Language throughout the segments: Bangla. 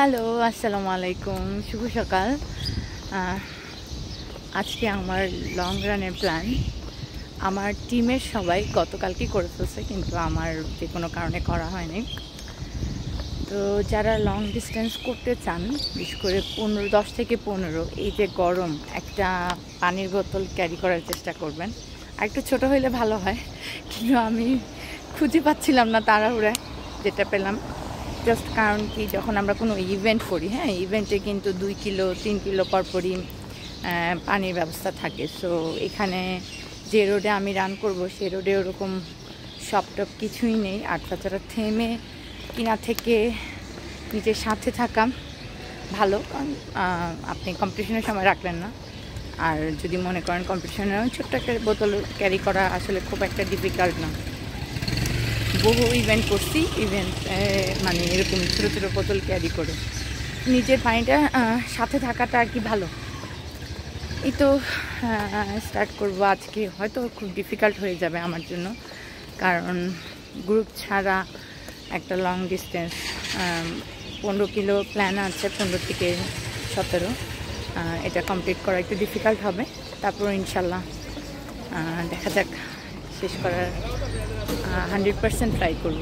হ্যালো, আসসালামু আলাইকুম, শুভ সকাল। আজকে আমার লং রানের প্ল্যান। আমার টিমের সবাই গতকালকে করে ফেলছে, কিন্তু আমার যে কোনো কারণে করা হয়নি। তো যারা লং ডিস্টেন্স করতে চান, বিশেষ করে 10 থেকে 15, এই যে গরম, একটা পানির বোতল ক্যারি করার চেষ্টা করবেন। আর একটু ছোটো হইলে ভালো হয়, কিন্তু আমি খুঁজে পাচ্ছিলাম না তাড়াহুড়ায়। যেটা পেলাম জাস্ট কারণ কি, যখন আমরা কোনো ইভেন্ট করি, হ্যাঁ, ইভেন্টে কিন্তু 2 কিলো 3 কিলো পরপরই পানির ব্যবস্থা থাকে। সো এখানে যে রোডে আমি রান করব, সেই রোডে ওরকম শপ টপ কিছুই নেই। আর তাছাড়া থেমে কিনা থেকে নিজের সাথে থাকা ভালো, কারণ আপনি কম্পিটিশনের সময় রাখলেন না। আর যদি মনে করেন কম্পিটিশনের ছোট্ট একটা বোতল ক্যারি করা আসলে খুব একটা ডিফিকাল্ট না। বহু ইভেন্ট করছি, মানে এরকম ছোটো ছোটো বোতল ক্যারি করে নিজের পানিটা সাথে থাকাটা আর কি ভালো। এই তো স্টার্ট করবো আজকে। হয়তো খুব ডিফিকাল্ট হয়ে যাবে আমার জন্য, কারণ গ্রুপ ছাড়া একটা লং ডিস্টেন্স 15 কিলো প্ল্যান আছে, 15 থেকে 17। এটা কমপ্লিট করা একটু ডিফিকাল্ট হবে। তারপর ইনশাল্লাহ দেখা যাক, শেষ করার 100% ট্রাই করব।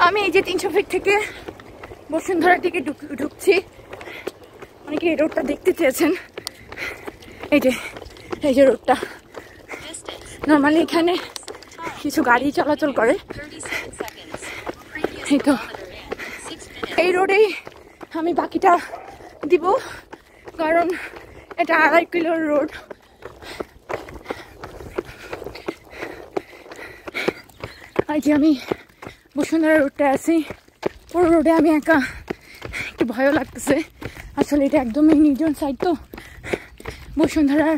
আমি এই যে 300 ফিট থেকে বসুন্ধরার দিকে ঢুকছি। অনেকে এই রোডটা দেখতে চেয়েছেন। এই যে রোডটা, নর্মালি এখানে কিছু গাড়ি চলাচল করে। এই তো এই রোডেই আমি বাকিটা দিব, কারণ এটা 2.5 কিলোর রোড। আর যে আমি বসুন্ধরা রোডটা আছি, পুরো রোডে আমি একা, একটু ভয়ও লাগতেছে। আসলে এটা একদমই নির্জন সাইড, তো বসুন্ধরার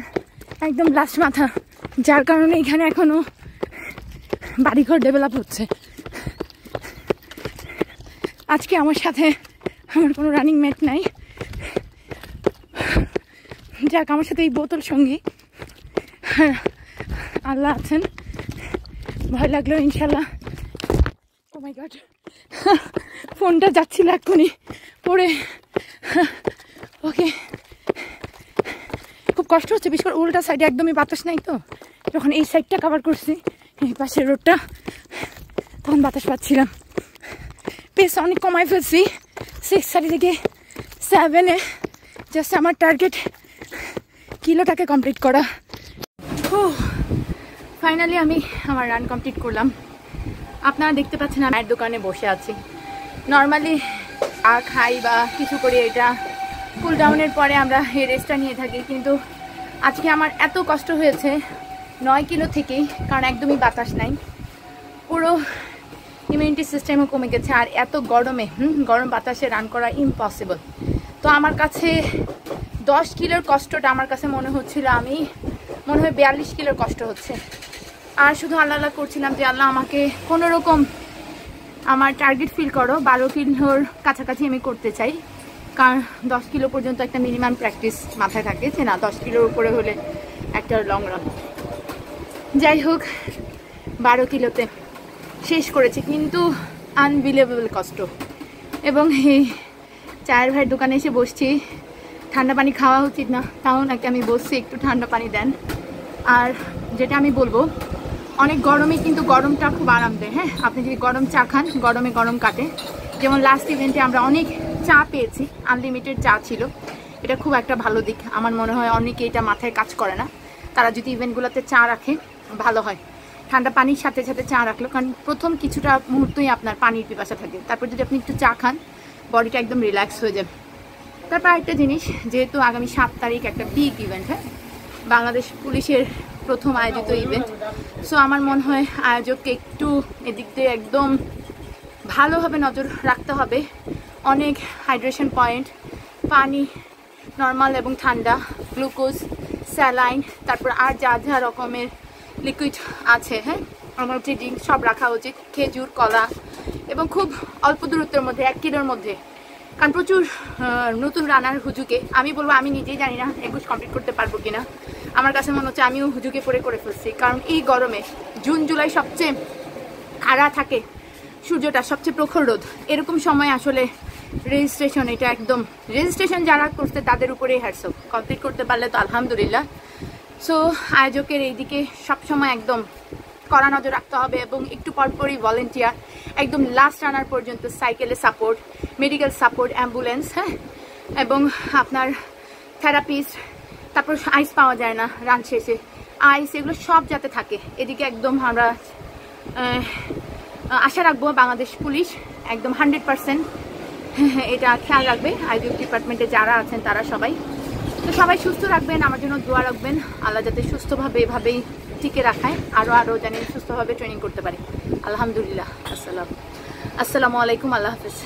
একদম লাস্ট মাথা, যার কারণে এখানে এখনো বাড়িঘর ডেভেলপ হচ্ছে। আজকে আমার সাথে আমার কোনো রানিং মেট নাই, যাক আমার সাথে এই বোতল সঙ্গী আল্লাহ আছেন। ভয় লাগলো ইনশাল্লাহ। ও মাই গড, ফোনটা যাচ্ছিল এক্ষুনি পড়ে। ওকে, খুব কষ্ট হচ্ছে, বিশেষ করে উল্টা সাইডে একদমই বাতাস নাই। তো যখন এই সাইডটা কভার করছি, এই পাশের রোডটা, তখন বাতাস পাচ্ছিলাম। পেস অনেক কমাই ফেলছি, 6 থেকে 7-এ। জাস্ট আমার টার্গেট কিলোটাকে কমপ্লিট করা। ফাইনালি আমি আমার রান কমপ্লিট করলাম। আপনারা দেখতে পাচ্ছেন আমি এক দোকানে বসে আছি। নর্মালি খাই বা কিছু করি, এটা কুল ডাউনের পরে আমরা এই রেস্টটা নিয়ে থাকি, কিন্তু আজকে আমার এত কষ্ট হয়েছে 9 কিলো থেকেই, কারণ একদমই বাতাস নাই, পুরো ইমিউনিটি সিস্টেমও কমে গেছে। আর এত গরমে গরম বাতাসে রান করা ইম্পসিবল। তো আমার কাছে 10 কিলোর কষ্টটা আমার কাছে মনে হচ্ছিল, আমি মনে হয় 42 কিলোর কষ্ট হচ্ছে। আর শুধু আল্লাহ আল্লাহ করছিলাম যে আল্লাহ আমাকে কোনো রকম আমার টার্গেট ফিল করো। 12 কিলোর কাছাকাছি আমি করতে চাই, কারণ 10 কিলো পর্যন্ত একটা মিনিমাম প্র্যাকটিস মাথায় থাকে, যে না 10 কিলোর উপরে হলে একটা লং রান। যাই হোক, 12 কিলোতে শেষ করেছি, কিন্তু আনবিলিভেবল কষ্ট। এবং এই চায়ের ভাইয়ের দোকানে এসে বসছি। ঠান্ডা পানি খাওয়া উচিত না, তাও নাকি আমি বসছি, একটু ঠান্ডা পানি দেন। আর যেটা আমি বলবো, অনেক গরমে কিন্তু গরমটা খুব আরাম দেয়। হ্যাঁ, আপনি যদি গরম চা খান, গরমে গরম কাটে। যেমন লাস্ট ইভেন্টে আমরা অনেক চা পেয়েছি, আনলিমিটেড চা ছিল। এটা খুব একটা ভালো দিক। আমার মনে হয় অনেকে এটা মাথায় কাজ করে না, তারা যদি ইভেন্টগুলোতে চা রাখে ভালো হয়। ঠান্ডা পানির সাথে সাথে চা রাখলো, কারণ প্রথম কিছুটা মুহূর্তই আপনার পানির পিপাসা থাকে। তারপর যদি আপনি একটু চা খান, বডিটা একদম রিল্যাক্স হয়ে যাবে। তারপর একটা জিনিস, যেহেতু আগামী 7 তারিখ একটা বিগ ইভেন্ট, হ্যাঁ, বাংলাদেশ পুলিশের প্রথম আয়োজিত ইভেন্ট। সো আমার মনে হয় আয়োজককে একটু এদিক দিয়ে একদম ভালোভাবে নজর রাখতে হবে। অনেক হাইড্রেশন পয়েন্ট, পানি নর্মাল এবং ঠান্ডা, গ্লুকোজ, স্যালাইন, তারপর আর যা যা রকমের লিকুইড আছে, হ্যাঁ, এনার্জি ড্রিঙ্ক সব রাখা উচিত। খেজুর, কলা, এবং খুব অল্প দূরত্বের মধ্যে, 1 কিলোর মধ্যে। কারণ প্রচুর নতুন রানার হুজুকে, আমি বলবো আমি নিজেই জানি না 21 কমপ্লিট করতে পারবো কিনা। আমার কাছে মনে হচ্ছে আমিও হুজুকে করে ফেলছি, কারণ এই গরমে জুন জুলাই সবচেয়ে খাড়া থাকে। সূর্যটা সবচেয়ে প্রখর রোদ, এরকম সময় আসলে রেজিস্ট্রেশন, এটা একদম রেজিস্ট্রেশন যারা করতে তাদের উপরেই হ্যাটস অফ। কমপ্লিট করতে পারলে তো আলহামদুলিল্লাহ। সো আয়োজকের এইদিকে সবসময় একদম কড়া নজর রাখতে হবে এবং একটু পরপরই ভলেন্টিয়ার একদম লাস্ট রানার পর্যন্ত সাইকেলে সাপোর্ট, মেডিকেল সাপোর্ট, অ্যাম্বুলেন্স, হ্যাঁ, এবং আপনার থেরাপিস্ট, তারপর আইস পাওয়া যায় না রান শেষে, আইস, এগুলো সব যাতে থাকে এদিকে একদম আমরা আশা রাখবো বাংলাদেশ পুলিশ একদম 100% এটা খেয়াল রাখবে। আইডিএফ ডিপার্টমেন্টে যারা আছেন তারা সবাই, তো সবাই সুস্থ রাখবেন, আমার জন্য দোয়া রাখবেন, আল্লাহ যাতে সুস্থভাবে এভাবেই টিকে রাখায়, আরও জানি সুস্থভাবে ট্রেনিং করতে পারি। আলহামদুলিল্লাহ। আসসালামু আলাইকুম, আল্লাহ হাফিজ।